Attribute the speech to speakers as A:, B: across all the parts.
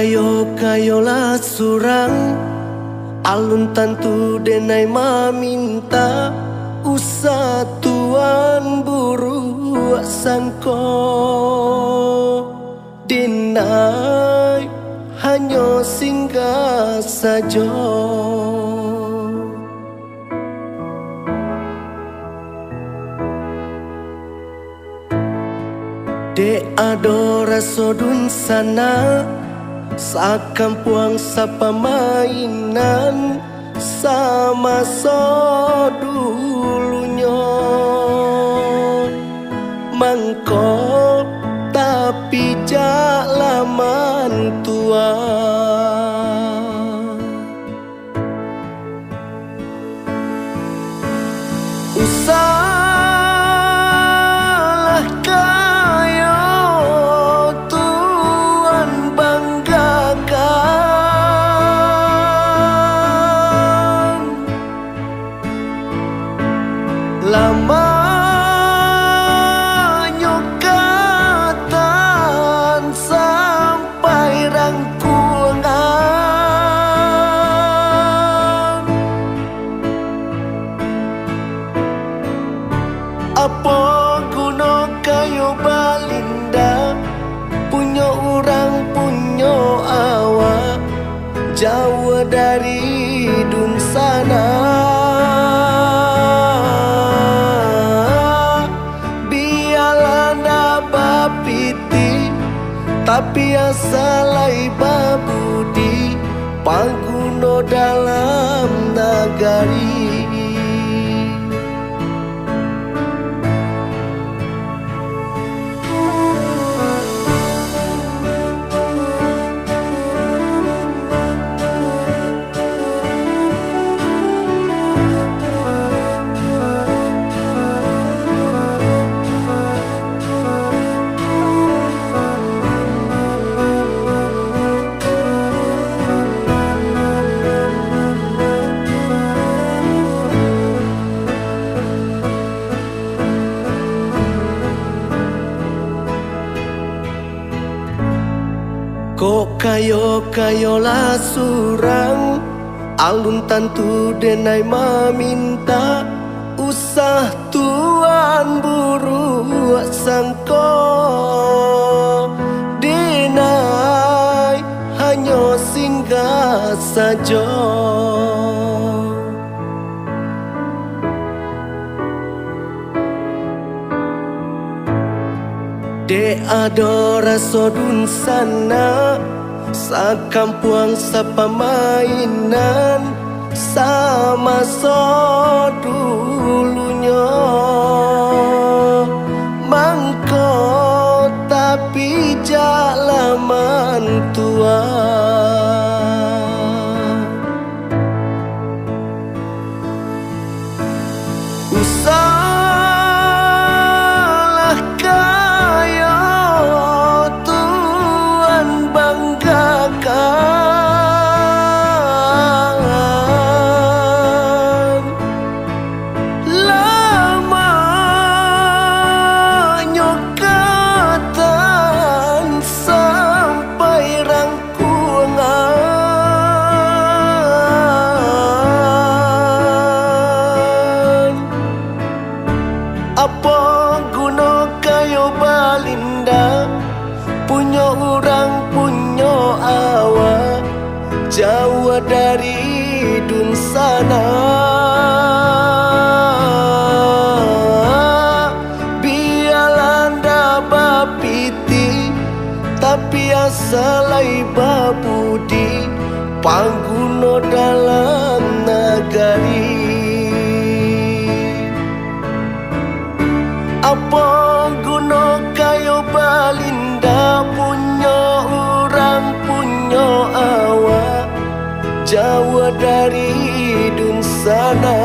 A: kayo-kayolah surang alun tantu denai maminta usah tuan buru sangko denai hanya singgah saja. Dek ado rasa dun sana sakampuang sapa mainan sama so dulunya mangkok tapi jak laman tua. Usahlah kayo tuan banggakan lama nyokatan sampai rangkuangan. Apa guna kayo balinda punya orang punya awak jauh dari dun sana. Biarlah naba piti tapi asalai babudi paguno dalam nagari. Kok kayo-kayolah surang alun tantu denai maminta usah tuan buru sangko denai hanya singgah saja. Dek ada rasa dun sana sakampuang sapa mainan sama so dulunya mangko tapi jak laman tua. Apa guna kayo balinda punya orang punya awak jauh dari dun sana. Biarlah naba piti tapi asalai babudi pangguno dalam nagari. Apa guna kayo balinda punya orang punya awak jauh dari dun sana.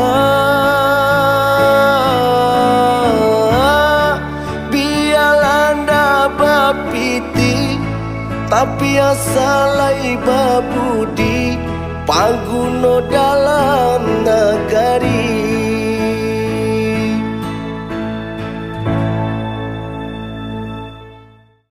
A: Biarlah naba piti tapi asalai babudi paguno dalam nagari.